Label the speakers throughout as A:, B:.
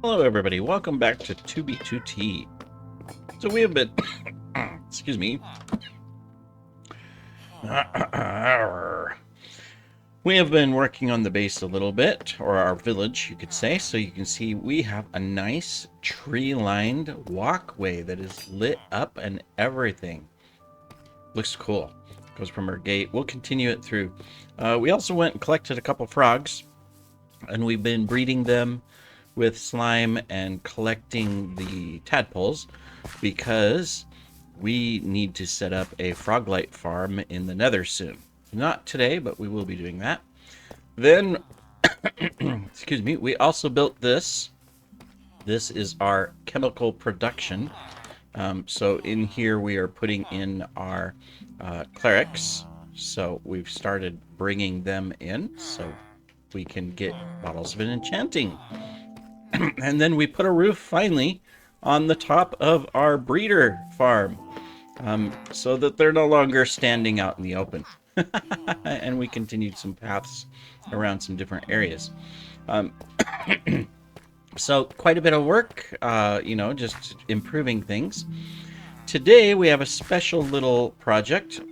A: Hello everybody, welcome back to 2B2T. So we have been, excuse me, we have been working on the base a little bit, or our village you could say. So you can see we have a nice tree-lined walkway that is lit up and everything. Looks cool. Goes from our gate. We'll continue it through. We also went and collected a couple frogs, and we've been breeding them with slime and collecting the tadpoles because we need to set up a froglight farm in the nether soon. Not today, but we will be doing that. Then, excuse me, we also built this. This is our chemical production. So in here we are putting in our clerics. So we've started bringing them in so we can get bottles of enchanting. And then we put a roof finally on the top of our breeder farm so that they're no longer standing out in the open. And we continued some paths around some different areas. So quite a bit of work, just improving things. Today we have a special little project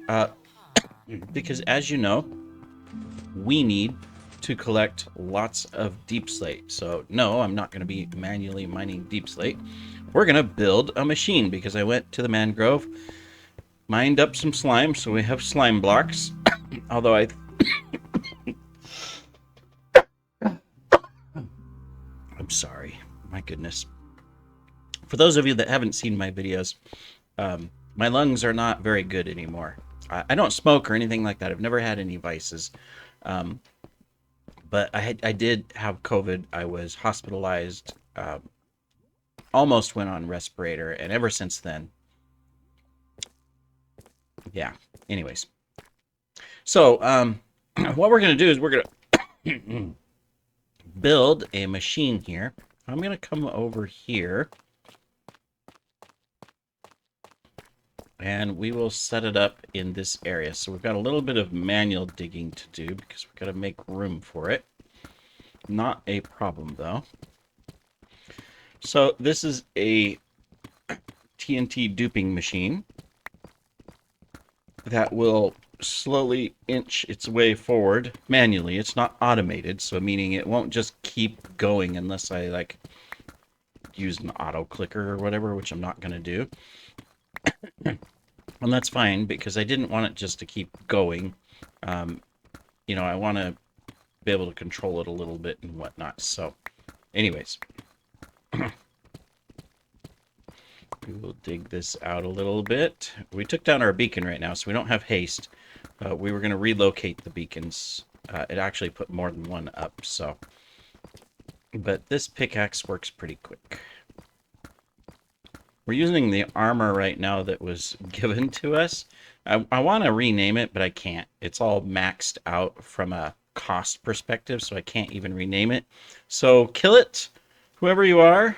A: because, as you know, we need to collect lots of Deepslate. So no, I'm not going to be manually mining Deepslate. We're going to build a machine because I went to the mangrove, mined up some slime, so we have slime blocks. Although I'm sorry, my goodness. For those of you that haven't seen my videos, my lungs are not very good anymore. I don't smoke or anything like that. I've never had any vices. But I did have COVID. I was hospitalized, almost went on respirator, and ever since then, yeah. Anyways, so what we're gonna do is we're gonna build a machine here. I'm gonna come over here, and we will set it up in this area. So we've got a little bit of manual digging to do because we've got to make room for it. Not a problem, though. So this is a TNT duping machine that will slowly inch its way forward manually. It's not automated, so meaning it won't just keep going unless I like use an auto clicker or whatever, which I'm not going to do. And that's fine because I didn't want it just to keep going. I want to be able to control it a little bit and whatnot. So anyways, we will dig this out a little bit. We took down our beacon right now, so we don't have haste. We were going to relocate the beacons. It actually put more than one up, so. But this pickaxe works pretty quick. We're using the armor right now that was given to us. I want to rename it, but I can't. It's all maxed out from a cost perspective, so I can't even rename it. So kill it, whoever you are.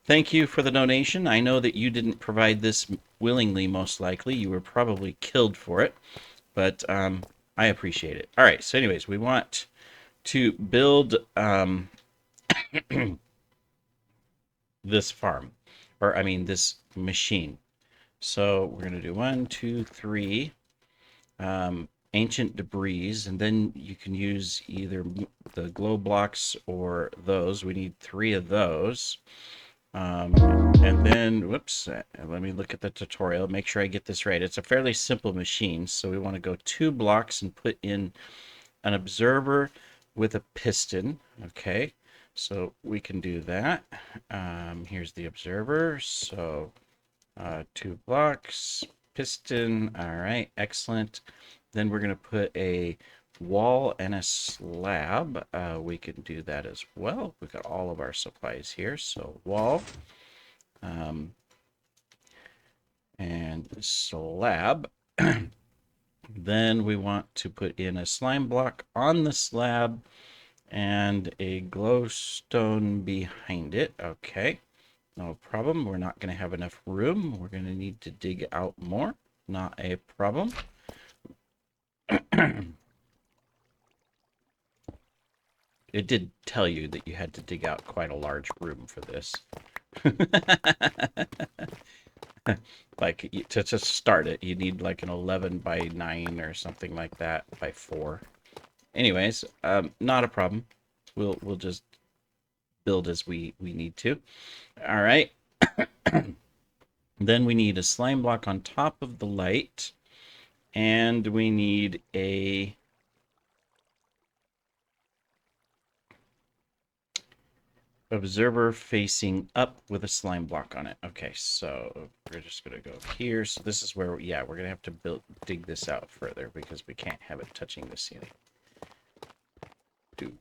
A: Thank you for the donation. I know that you didn't provide this willingly, most likely. You were probably killed for it, but I appreciate it. All right, so anyways, we want to build this farm. Or, I mean, this machine. So we're going to do 1, 2, 3 ancient debris, and then you can use either the glow blocks or those. We need 3 of those. And then, whoops, let me look at the tutorial, make sure I get this right. It's a fairly simple machine, so we want to go 2 blocks and put in an observer with a piston. Okay. So we can do that. Here's the observer. So 2 blocks, piston. All right, excellent. Then we're going to put a wall and a slab. We can do that as well. We've got all of our supplies here. So wall and slab. Then we want to put in a slime block on the slab and a glowstone behind it. Okay, no problem. We're not going to have enough room. We're going to need to dig out more. Not a problem. It did tell you that you had to dig out quite a large room for this. Like, to start it, you need like an 11 by 9 or something like that by 4. Anyways, not a problem. We'll just build as we need to. All right. Then we need a slime block on top of the light, and we need a observer facing up with a slime block on it. Okay, so we're just gonna go here. So this is where, yeah, we're gonna have to dig this out further because we can't have it touching the ceiling. Do.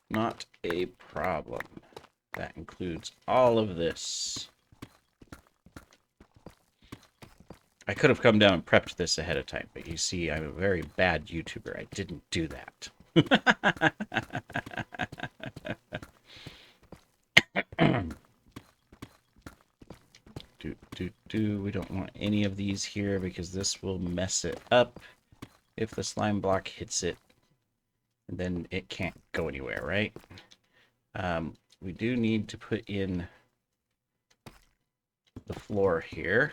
A: Not a problem. That includes all of this. I could have come down and prepped this ahead of time, but you see, I'm a very bad YouTuber. I didn't do that. We don't want any of these here because this will mess it up if the slime block hits it. And then it can't go anywhere, right? We do need to put in the floor here.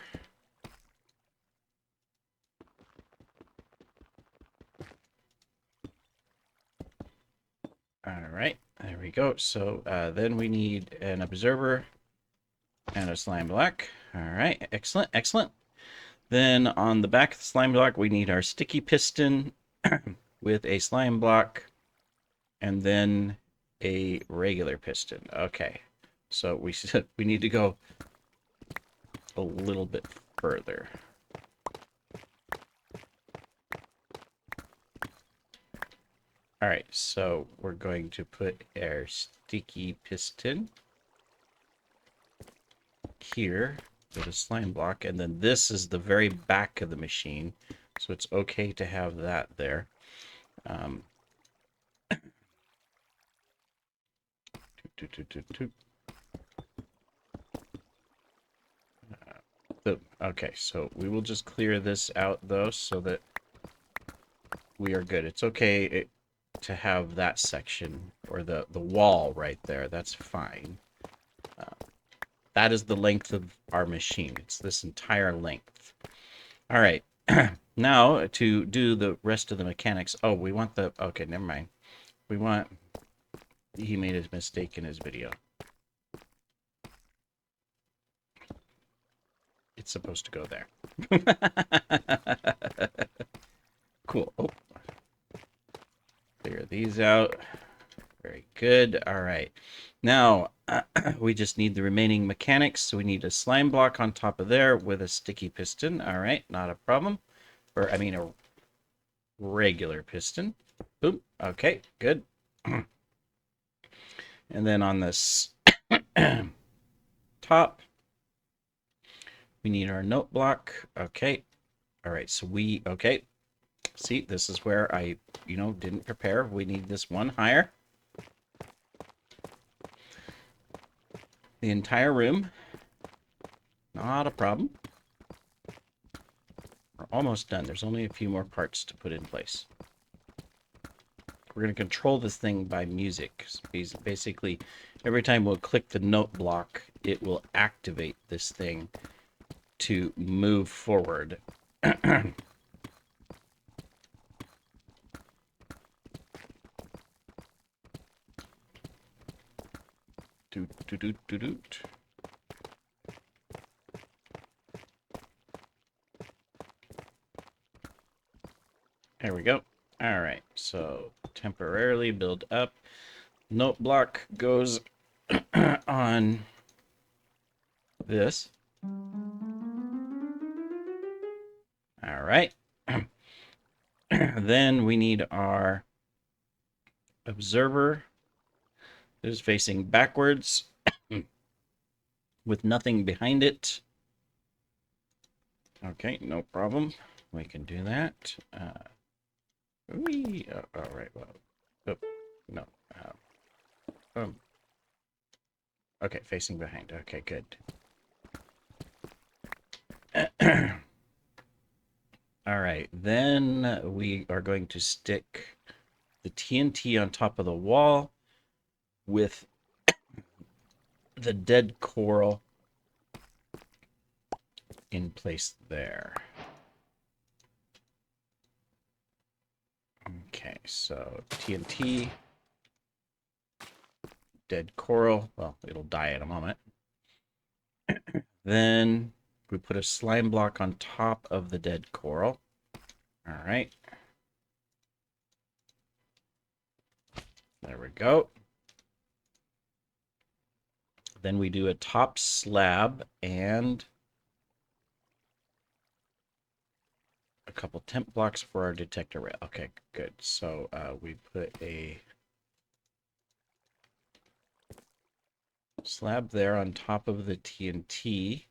A: All right, there we go. So then we need an observer and a slime block. All right, excellent, excellent. Then on the back of the slime block, we need our sticky piston with a slime block and then a regular piston. Okay, so we need to go a little bit further. All right, so we're going to put our sticky piston here with a slime block, and then this is the very back of the machine, so it's okay to have that there. Okay, so we will just clear this out though, so that we are good. It's okay to have that section or the wall right there. That's fine. That is the length of our machine. It's this entire length. All right. Now to do the rest of the mechanics. Oh, we want the... Okay, never mind. We want... He made a mistake in his video. It's supposed to go there. Cool. Oh. Clear these out. Very good. All right. Now, we just need the remaining mechanics. So we need a slime block on top of there with a sticky piston. All right. Not a problem. Or, I mean, a regular piston. Boom. Okay. Good. And then on this top, we need our note block. Okay. All right. So okay. See, this is where I, didn't prepare. We need this one higher. The entire room. Not a problem. We're almost done. There's only a few more parts to put in place. We're going to control this thing by music. Basically, every time we'll click the note block, it will activate this thing to move forward. There we go. All right, so temporarily build up. Note block goes on this. All right. Then we need our observer. It is facing backwards with nothing behind it. Okay, no problem. We can do that. All right. Well, oh, no. Okay, facing behind. Okay, good. All right, then we are going to stick the TNT on top of the wall with the dead coral in place there. Okay, so TNT, dead coral. Well, it'll die in a moment. Then we put a slime block on top of the dead coral. All right. There we go. Then we do a top slab and a couple temp blocks for our detector rail. Okay, good. So we put a slab there on top of the TNT.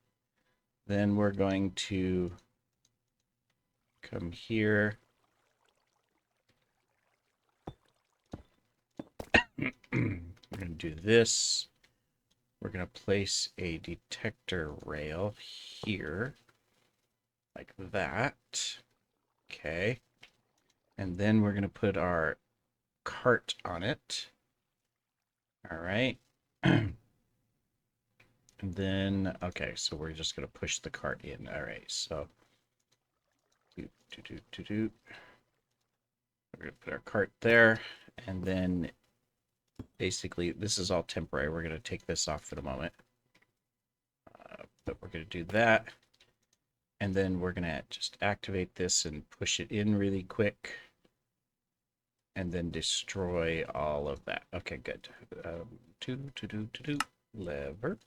A: Then we're going to come here. We're going to do this. We're going to place a detector rail here, like that. Okay. And then we're going to put our cart on it. All right. And then, okay, so we're just going to push the cart in. All right, so we're going to put our cart there, and then basically this is all temporary. We're going to take this off for the moment. But we're going to do that. And then we're going to just activate this and push it in really quick. And then destroy all of that. Okay, good. Lever.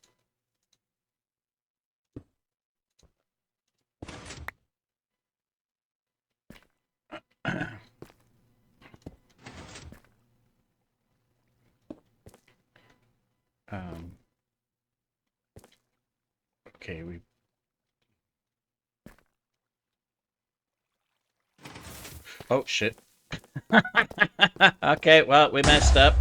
A: Okay, we... Oh, shit. Okay, well, we messed up.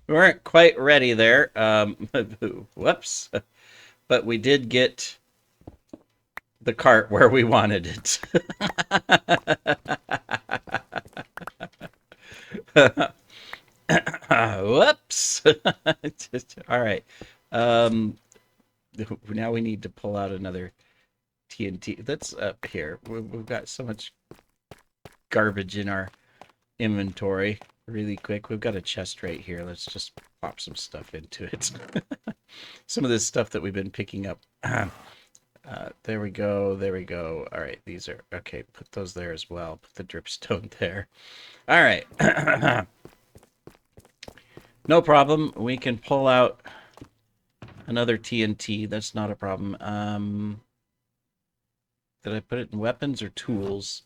A: We weren't quite ready there. Whoops. But we did get the cart where we wanted it. Whoops. All right. Now we need to pull out another TNT. That's up here. We've got so much garbage in our inventory. Really quick. We've got a chest right here. Let's just pop some stuff into it. Some of this stuff that we've been picking up. There we go. There we go. All right. These are... Okay, put those there as well. Put the dripstone there. All right. No problem. We can pull out another TNT. That's not a problem. Did I put it in weapons or tools?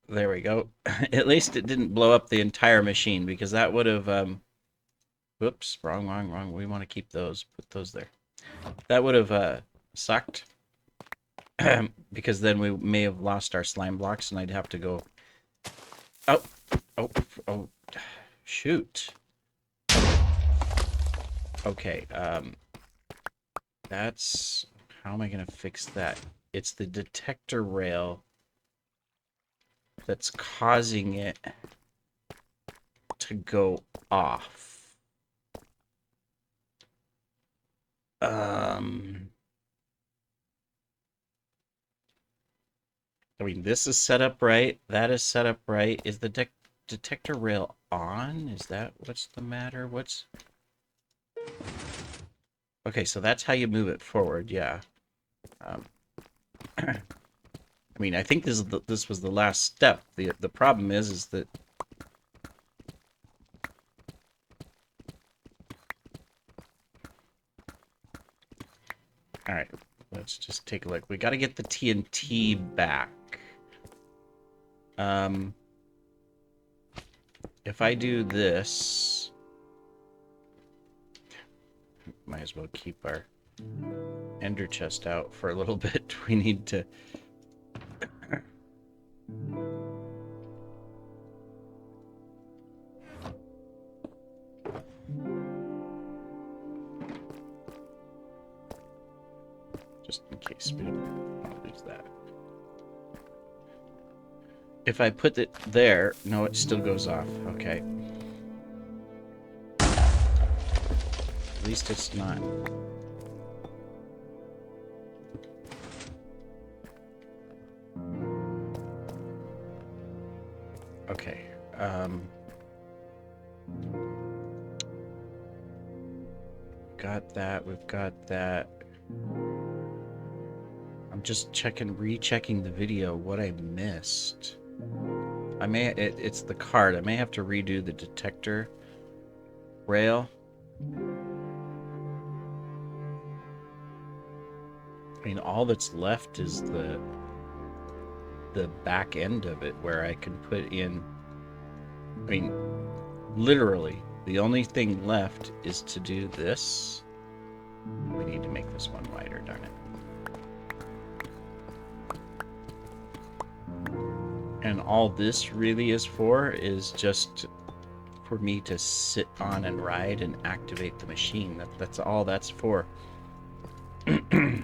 A: There we go. At least it didn't blow up the entire machine, because that would have... Whoops. Wrong. We want to keep those. Put those there. That would have sucked. Because then we may have lost our slime blocks, and I'd have to go... Oh. Shoot. Okay, that's... How am I going to fix that? It's the detector rail that's causing it to go off. I mean, this is set up right. That is set up right. Is the detector rail on? Is that what's the matter? What's... Okay, so that's how you move it forward, yeah. I mean, I think this was the last step. The problem is that... All right, let's just take a look. We got to get the TNT back. If I do this... Might as well keep our ender chest out for a little bit. We need to... Just in case we don't lose that. if I put it there, no, it still goes off. Okay. At least it's not. Okay. Got that. We've got that. I'm just rechecking the video, what I missed. It's the card. I may have to redo the detector rail. I mean, all that's left is the back end of it where I can put in, I mean, literally, the only thing left is to do this. We need to make this one wider, darn it. And all this really is for is just for me to sit on and ride and activate the machine. That's all that's for. I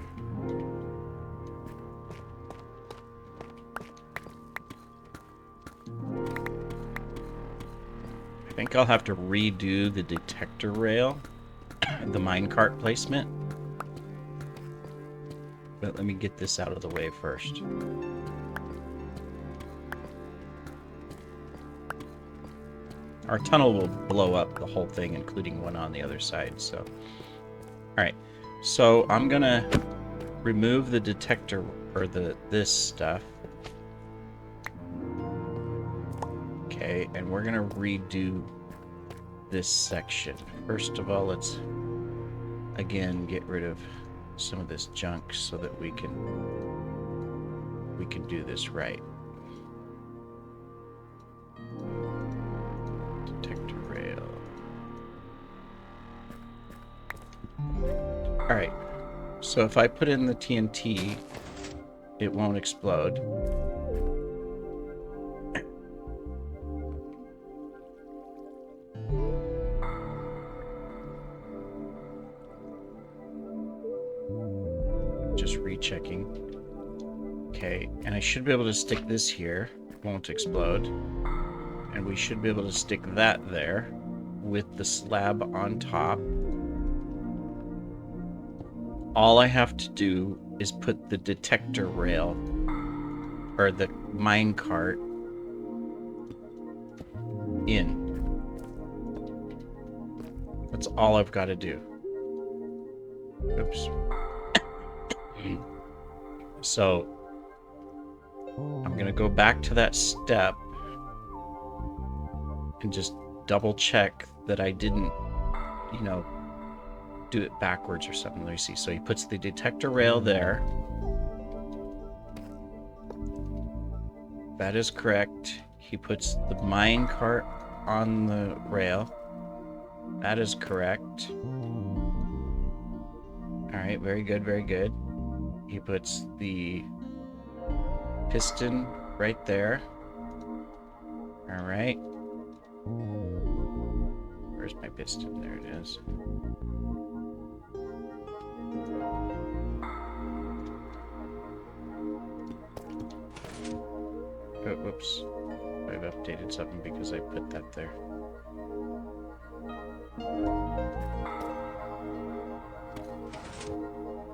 A: think I'll have to redo the detector rail, the minecart placement. But let me get this out of the way first. Our tunnel will blow up the whole thing, including one on the other side, so. Alright, so I'm gonna remove the detector, or this stuff. Okay, and we're gonna redo this section. First of all, let's, again, get rid of some of this junk so that we can do this right. Alright, so if I put in the TNT, it won't explode. Just rechecking. Okay, and I should be able to stick this here. It won't explode. And we should be able to stick that there with the slab on top. All I have to do is put the detector rail, or the minecart, in. That's all I've got to do. Oops. So, I'm going to go back to that step and just double check that I didn't, you know, do it backwards or something. Let me see. So he puts the detector rail there. That is correct. He puts the minecart on the rail. That is correct. Alright, very good, very good. He puts the piston right there. Alright. Where's my piston? There it is. Oh, whoops. I've updated something because I put that there.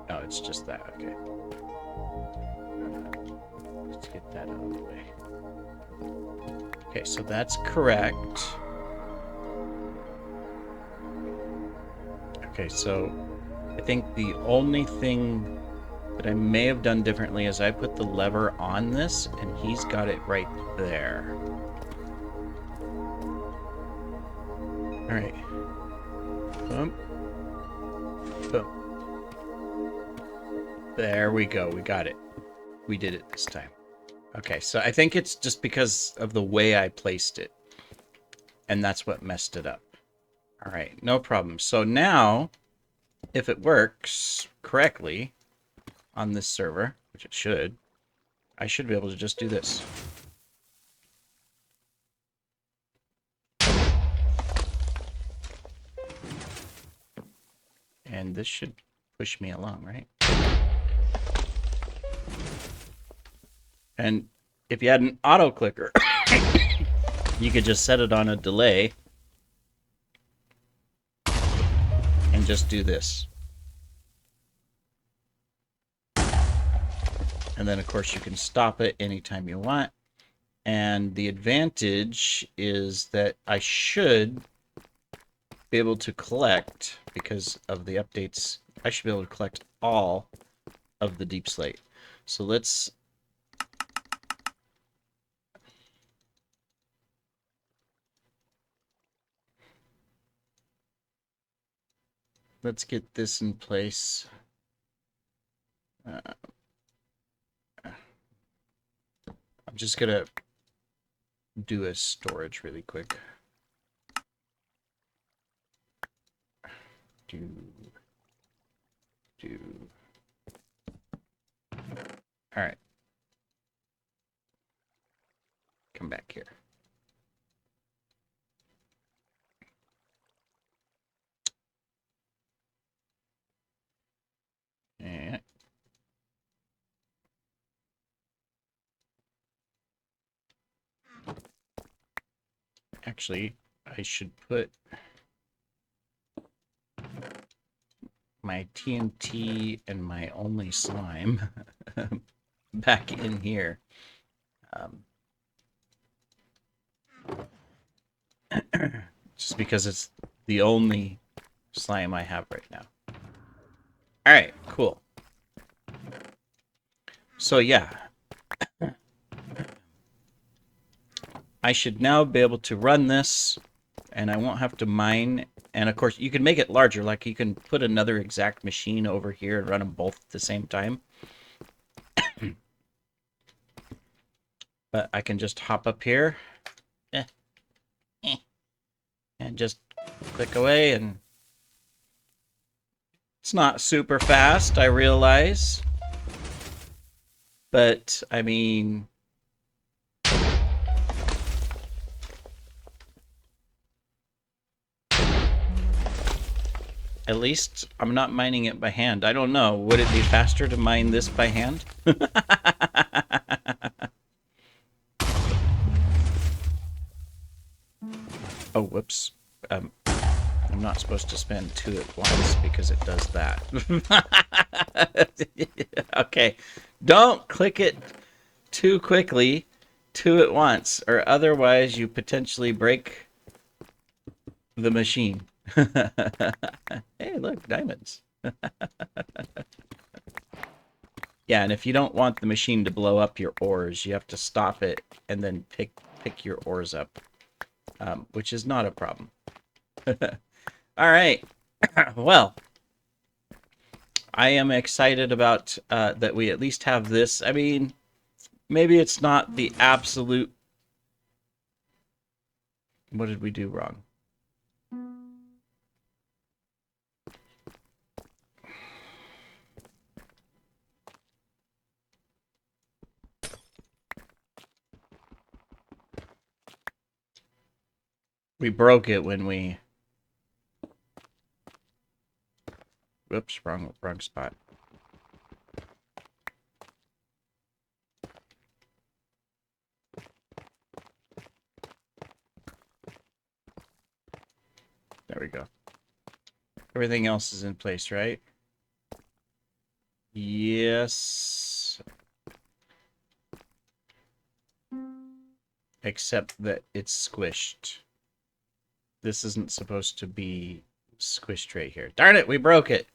A: Oh, it's just that. Okay. Let's get that out of the way. Okay, so that's correct. Okay, so I think the only thing that I may have done differently is I put the lever on this, and he's got it right there. Alright. Boom. Boom. There we go. We got it. We did it this time. Okay, so I think it's just because of the way I placed it. And that's what messed it up. Alright, no problem. So now, if it works correctly on this server, which it should, I should be able to just do this. And this should push me along, right? And if you had an auto clicker, you could just set it on a delay and just do this. And then, of course, you can stop it anytime you want. And the advantage is that I should be able to collect, because of the updates, I should be able to collect all of the Deepslate. So let's get this in place. I'm just gonna do a storage really quick. All right. Come back here. And actually, I should put my TNT and my only slime back in here. Just because it's the only slime I have right now. All right, cool. So yeah, I should now be able to run this, and I won't have to mine. And of course, you can make it larger. Like you can put another exact machine over here and run them both at the same time. But I can just hop up here and just click away, and it's not super fast, I realize. But, I mean, at least I'm not mining it by hand. I don't know. Would it be faster to mine this by hand? Oh, whoops. I'm not supposed to spend 2 at once because it does that. Okay. Don't click it too quickly, 2 at once, or otherwise you potentially break the machine. Hey, look, diamonds. Yeah, and if you don't want the machine to blow up your ores, you have to stop it and then pick your ores up, which is not a problem. All right. Well, I am excited about that we at least have this. I mean, maybe it's not the absolute... What did we do wrong? We broke it when we... Whoops, wrong spot. There we go. Everything else is in place, right? Yes. Except that it's squished. This isn't supposed to be squished right here. Darn it, we broke it.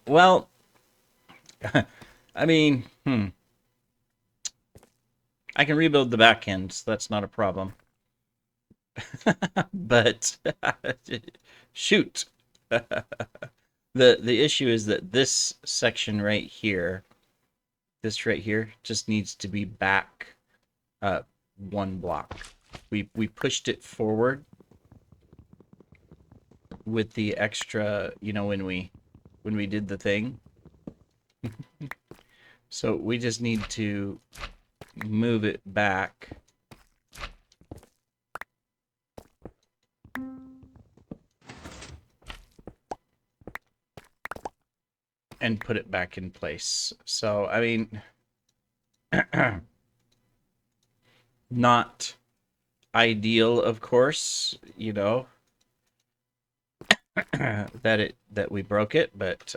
A: Well, I mean, I can rebuild the back end, so that's not a problem. But shoot. The issue is that this section right here, this right here, just needs to be back 1 block. We pushed it forward with the extra, you know, when we did the thing. So we just need to move it back. And put it back in place. So, I mean, Not ideal, of course, you know, that we broke it, but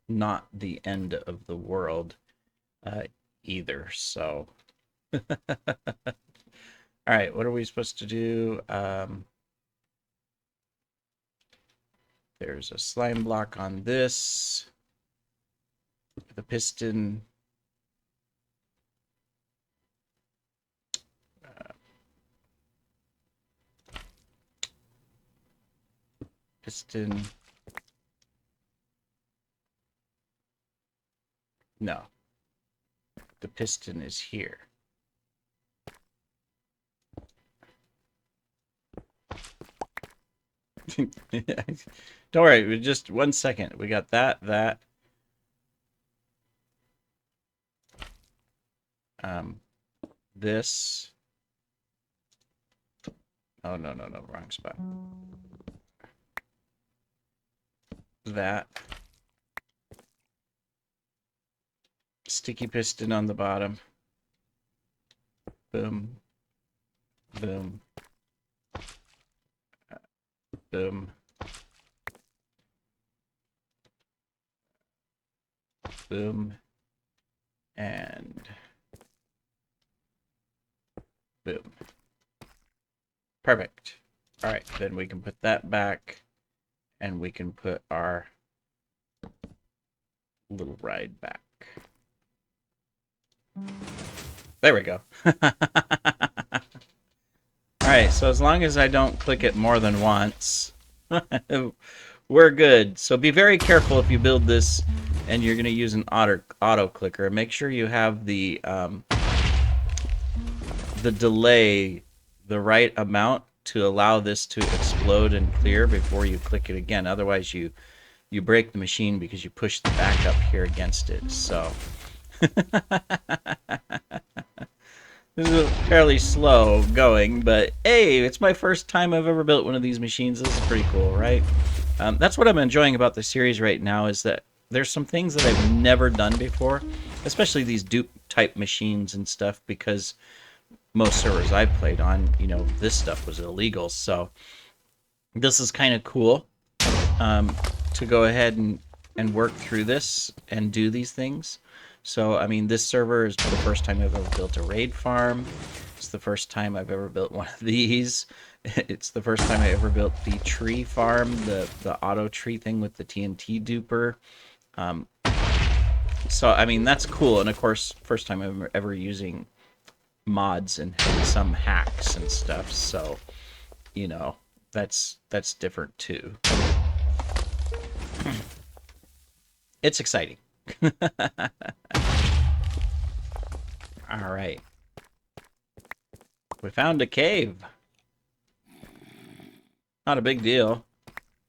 A: not the end of the world either. So, all right, what are we supposed to do? There's a slime block on this. The piston. Piston. No. The piston is here. Don't worry, just 1 second. We got that. This. Oh, no, wrong spot. That. Sticky piston on the bottom. Boom. Boom. Boom. Boom. And boom. Perfect. All right, then we can put that back, and we can put our little ride back. There we go. All right, so as long as I don't click it more than once, we're good. So be very careful if you build this and you're going to use an auto clicker. Make sure you have the delay the right amount to allow this to explode and clear before you click it again. Otherwise, you break the machine because you push the back up here against it. So this is fairly slow going, but hey, it's my first time I've ever built one of these machines. This is pretty cool, right? That's what I'm enjoying about the series right now, is that there's some things that I've never done before, especially these dupe type machines and stuff, because most servers I've played on, you know, this stuff was illegal. So this is kind of cool to go ahead and work through this and do these things. So, I mean, this server is the first time I've ever built a raid farm. It's the first time I've ever built one of these. It's the first time I ever built the tree farm, the auto tree thing with the TNT duper. So, I mean, that's cool. And, of course, first time I'm ever using mods and some hacks and stuff. So, you know, that's different, too. It's exciting. All right. We found a cave. Not a big deal.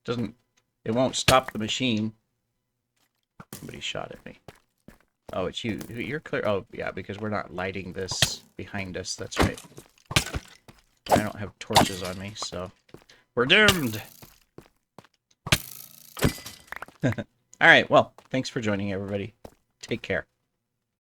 A: It won't stop the machine. Somebody shot at me. Oh, it's you. You're clear. Oh, yeah, because we're not lighting this behind us. That's right. I don't have torches on me, so we're doomed. All right, well, thanks for joining, everybody. Take care.